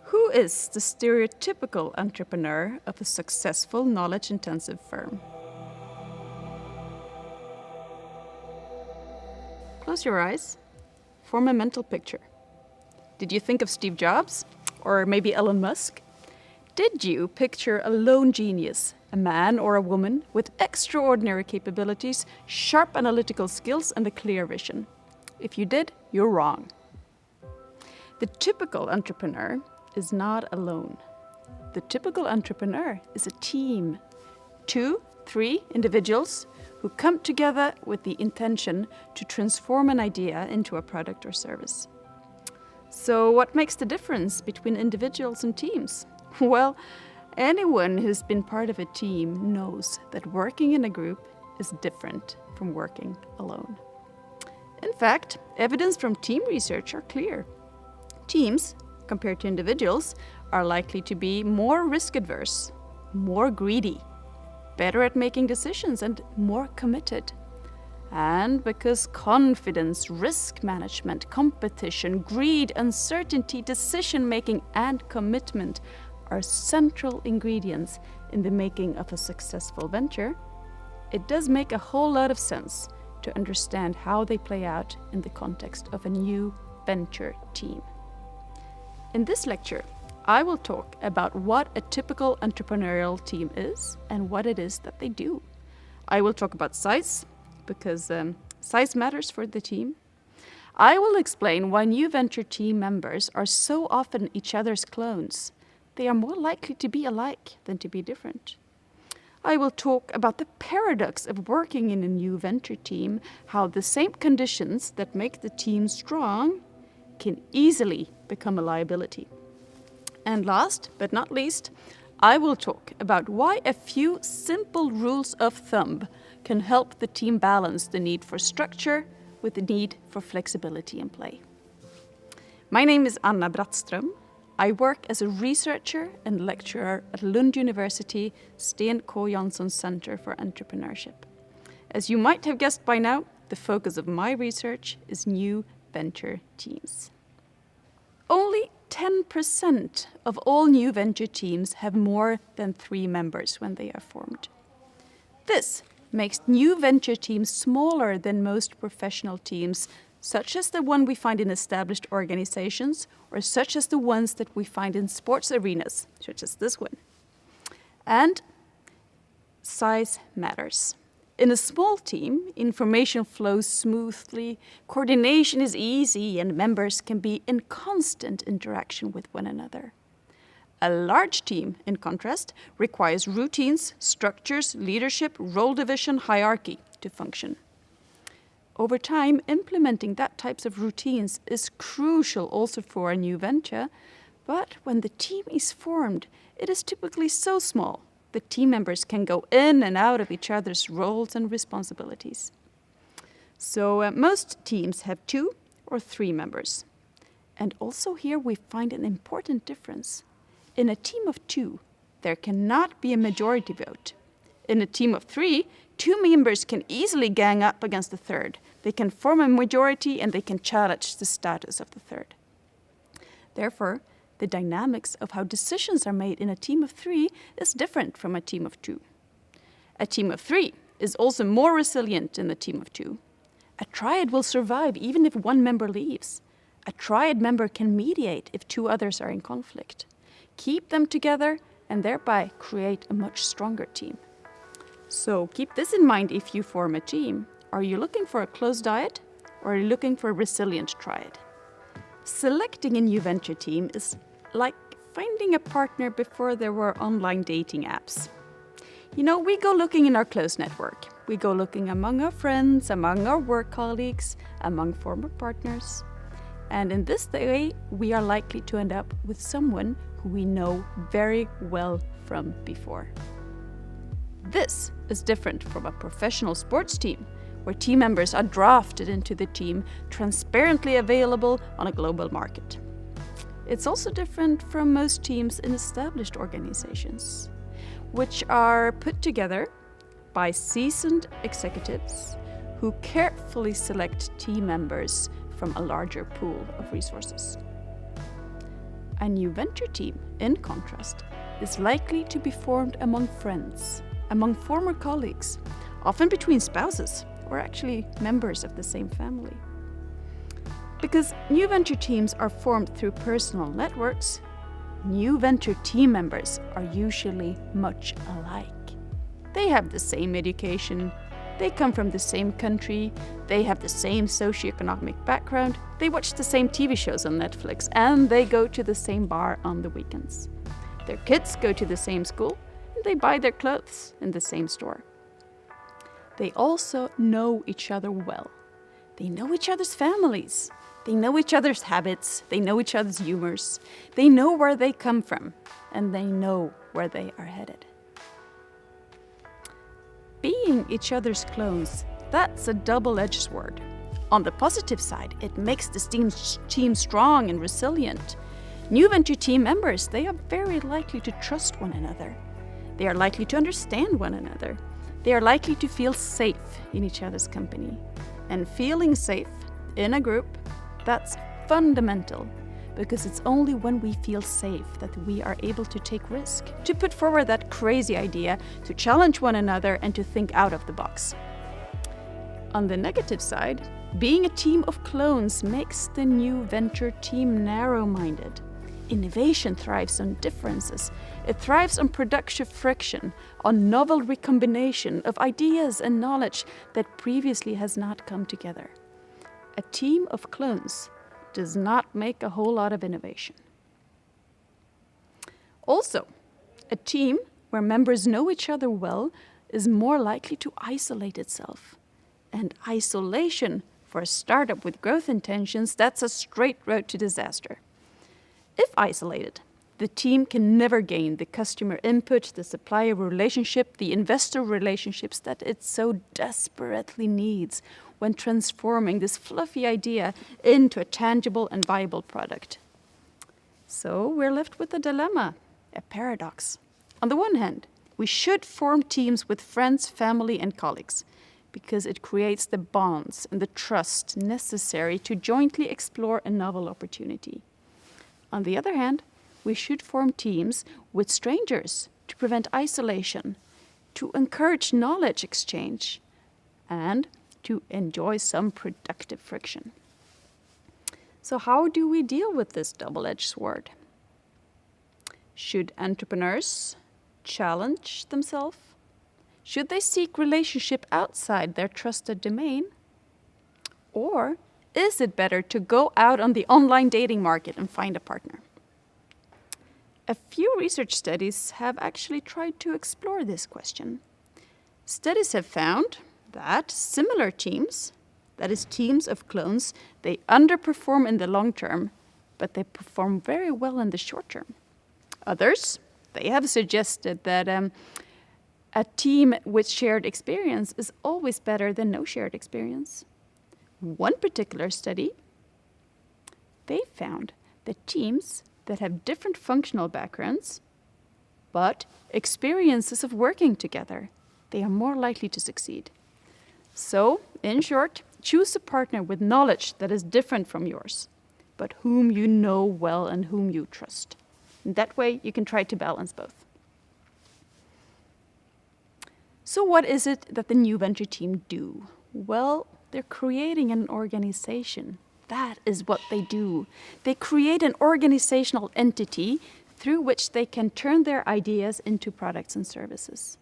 Who is the stereotypical entrepreneur of a successful knowledge-intensive firm? Close your eyes. Form a mental picture. Did you think of Steve Jobs? Or maybe Elon Musk? Did you picture a lone genius, a man or a woman with extraordinary capabilities, sharp analytical skills, and a clear vision? If you did, you're wrong. The typical entrepreneur is not alone. The typical entrepreneur is a team. 2, 3 individuals who come together with the intention to transform an idea into a product or service. So what makes the difference between individuals and teams? Well, anyone who's been part of a team knows that working in a group is different from working alone. In fact, evidence from team research are clear. Teams, compared to individuals, are likely to be more risk-averse, more greedy, better at making decisions, and more committed. And because confidence, risk management, competition, greed, uncertainty, decision-making, and commitment are central ingredients in the making of a successful venture, it does make a whole lot of sense to understand how they play out in the context of a new venture team. In this lecture, I will talk about what a typical entrepreneurial team is and what it is that they do. I will talk about size, because size matters for the team. I will explain why new venture team members are so often each other's clones. They are more likely to be alike than to be different. I will talk about the paradox of working in a new venture team, how the same conditions that make the team strong can easily become a liability. And last but not least, I will talk about why a few simple rules of thumb can help the team balance the need for structure with the need for flexibility in play. My name is Anna Brattström. I work as a researcher and lecturer at Lund University Sten K. Jansson Center for Entrepreneurship. As you might have guessed by now, the focus of my research is new venture teams. Only 10% of all new venture teams have more than 3 members when they are formed. This makes new venture teams smaller than most professional teams, such as the one we find in established organizations, or such as the ones that we find in sports arenas, such as this one. And size matters. In a small team, information flows smoothly, coordination is easy, and members can be in constant interaction with one another. A large team, in contrast, requires routines, structures, leadership, role division, hierarchy to function. Over time, implementing that types of routines is crucial also for a new venture, but when the team is formed, it is typically so small the team members can go in and out of each other's roles and responsibilities. So most teams have 2 or 3 members. And also here we find an important difference. In a team of 2, there cannot be a majority vote. In a team of 3, 2 members can easily gang up against the third. They can form a majority and they can challenge the status of the third. Therefore, the dynamics of how decisions are made in a team of 3 is different from a team of 2. A team of 3 is also more resilient than a team of 2. A triad will survive even if one member leaves. A triad member can mediate if 2 others are in conflict, keep them together, and thereby create a much stronger team. So keep this in mind if you form a team. Are you looking for a close diet, or are you looking for a resilient triad? Selecting a new venture team is like finding a partner before there were online dating apps. You know, we go looking in our close network. We go looking among our friends, among our work colleagues, among former partners. And in this way, we are likely to end up with someone who we know very well from before. This is different from a professional sports team, where team members are drafted into the team, transparently available on a global market. It's also different from most teams in established organizations, which are put together by seasoned executives who carefully select team members from a larger pool of resources. A new venture team, in contrast, is likely to be formed among friends, among former colleagues, often between spouses, or actually members of the same family. Because new venture teams are formed through personal networks, new venture team members are usually much alike. They have the same education, they come from the same country, they have the same socioeconomic background, they watch the same TV shows on Netflix, and they go to the same bar on the weekends. Their kids go to the same school, and they buy their clothes in the same store. They also know each other well. They know each other's families. They know each other's habits. They know each other's humors. They know where they come from, and they know where they are headed. Being each other's clones, that's a double-edged sword. On the positive side, it makes the team strong and resilient. New venture team members, they are very likely to trust one another. They are likely to understand one another. They are likely to feel safe in each other's company. And feeling safe in a group, that's fundamental, because it's only when we feel safe that we are able to take risk, to put forward that crazy idea, to challenge one another, and to think out of the box. On the negative side, being a team of clones makes the new venture team narrow-minded. Innovation thrives on differences. It thrives on productive friction, on novel recombination of ideas and knowledge that previously has not come together. A team of clones does not make a whole lot of innovation. Also, a team where members know each other well is more likely to isolate itself. And isolation for a startup with growth intentions, that's a straight road to disaster. If isolated, the team can never gain the customer input, the supplier relationship, the investor relationships that it so desperately needs when transforming this fluffy idea into a tangible and viable product. So we're left with a dilemma, a paradox. On the one hand, we should form teams with friends, family, and colleagues, because it creates the bonds and the trust necessary to jointly explore a novel opportunity. On the other hand, we should form teams with strangers to prevent isolation, to encourage knowledge exchange, and to enjoy some productive friction. So how do we deal with this double-edged sword? Should entrepreneurs challenge themselves? Should they seek relationship outside their trusted domain? Or is it better to go out on the online dating market and find a partner? A few research studies have actually tried to explore this question. Studies have found that similar teams, that is teams of clones, they underperform in the long term, but they perform very well in the short term. Others, they have suggested that a team with shared experience is always better than no shared experience. One particular study, they found that teams that have different functional backgrounds, but experiences of working together, they are more likely to succeed. So, in short, choose a partner with knowledge that is different from yours, but whom you know well and whom you trust. And that way, you can try to balance both. So what is it that the new venture team do? Well, they're creating an organization. That is what they do. They create an organizational entity through which they can turn their ideas into products and services.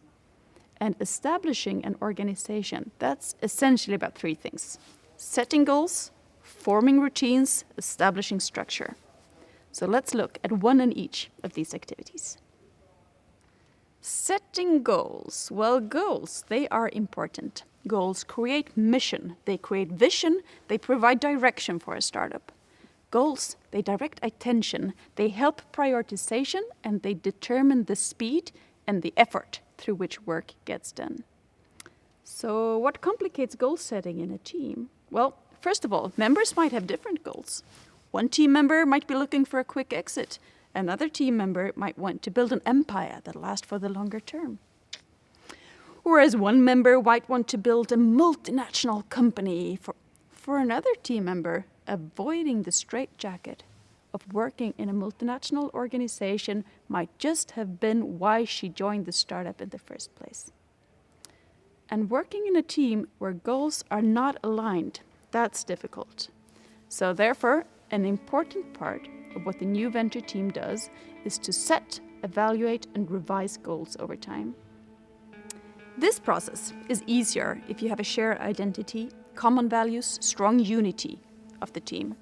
And establishing an organization, that's essentially about three things: setting goals, forming routines, establishing structure. So let's look at one in each of these activities. Setting goals. Well, goals, they are important. Goals create mission, they create vision, they provide direction for a startup. Goals, they direct attention, they help prioritization, and they determine the speed and the effort through which work gets done. So what complicates goal setting in a team? Well, first of all, members might have different goals. One team member might be looking for a quick exit. Another team member might want to build an empire that lasts for the longer term. Whereas one member might want to build a multinational company. For another team member, avoiding the straitjacket of working in a multinational organization might just have been why she joined the startup in the first place. And working in a team where goals are not aligned, that's difficult. So therefore, an important part of what the new venture team does is to set, evaluate, and revise goals over time. This process is easier if you have a shared identity, common values, strong unity of the team.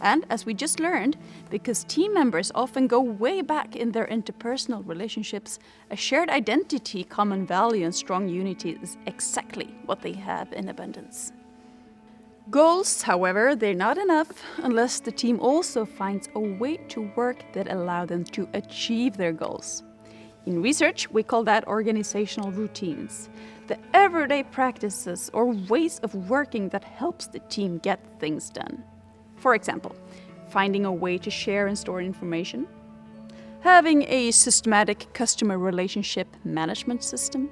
And as we just learned, because team members often go way back in their interpersonal relationships, a shared identity, common value, and strong unity is exactly what they have in abundance. Goals, however, they're not enough unless the team also finds a way to work that allow them to achieve their goals. In research, we call that organizational routines, the everyday practices or ways of working that helps the team get things done. For example, finding a way to share and store information, having a systematic customer relationship management system,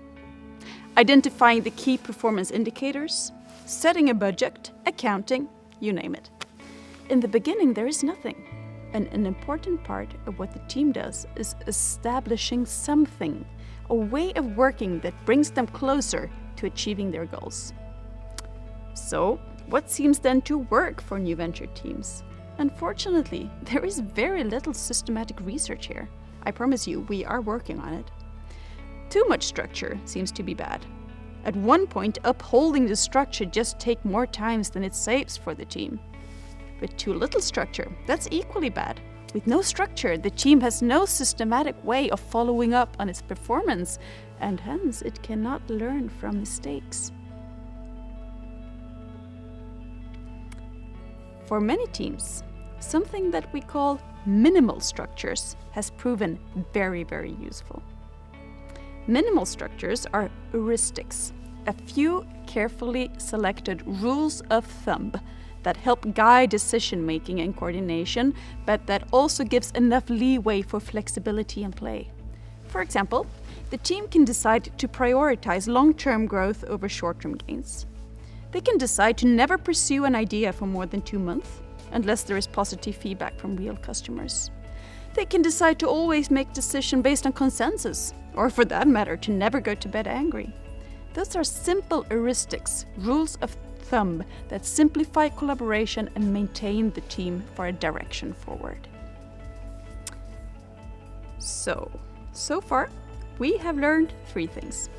identifying the key performance indicators, setting a budget, accounting, you name it. In the beginning, there is nothing. And an important part of what the team does is establishing something, a way of working that brings them closer to achieving their goals. So, what seems then to work for new venture teams? Unfortunately, there is very little systematic research here. I promise you, we are working on it. Too much structure seems to be bad. At one point, upholding the structure just takes more time than it saves for the team. With too little structure, that's equally bad. With no structure, the team has no systematic way of following up on its performance, and hence it cannot learn from mistakes. For many teams, something that we call minimal structures has proven very, very useful. Minimal structures are heuristics, a few carefully selected rules of thumb that help guide decision-making and coordination, but that also gives enough leeway for flexibility and play. For example, the team can decide to prioritize long-term growth over short-term gains. They can decide to never pursue an idea for more than 2 months, unless there is positive feedback from real customers. They can decide to always make decisions based on consensus, or for that matter, to never go to bed angry. Those are simple heuristics, rules of thumb that simplify collaboration and maintain the team for a direction forward. So far, we have learned 3 things.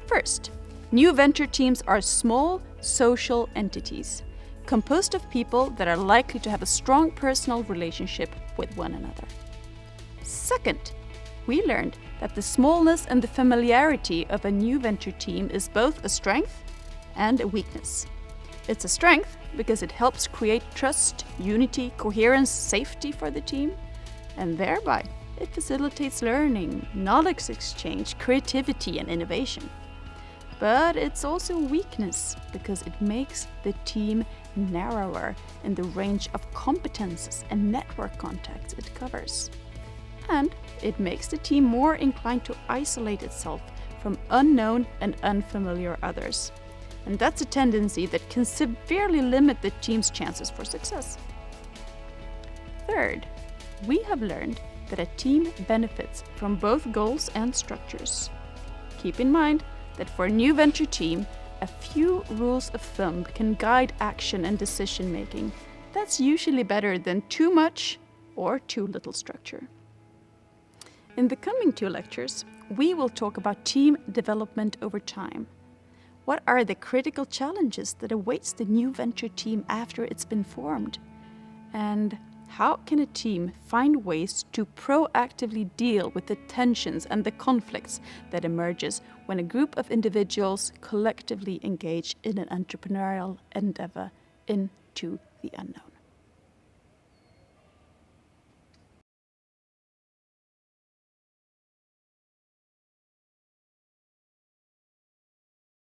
First, new venture teams are small social entities, composed of people that are likely to have a strong personal relationship with one another. Second, we learned that the smallness and the familiarity of a new venture team is both a strength and a weakness. It's a strength because it helps create trust, unity, coherence, safety for the team, and thereby it facilitates learning, knowledge exchange, creativity, and innovation. But it's also a weakness because it makes the team narrower in the range of competences and network contacts it covers. And it makes the team more inclined to isolate itself from unknown and unfamiliar others. And that's a tendency that can severely limit the team's chances for success. Third, we have learned that a team benefits from both goals and structures. Keep in mind that for a new venture team, a few rules of thumb can guide action and decision making. That's usually better than too much or too little structure. In the coming 2 lectures, we will talk about team development over time. What are the critical challenges that awaits the new venture team after it's been formed? And how can a team find ways to proactively deal with the tensions and the conflicts that emerges when a group of individuals collectively engage in an entrepreneurial endeavor into the unknown?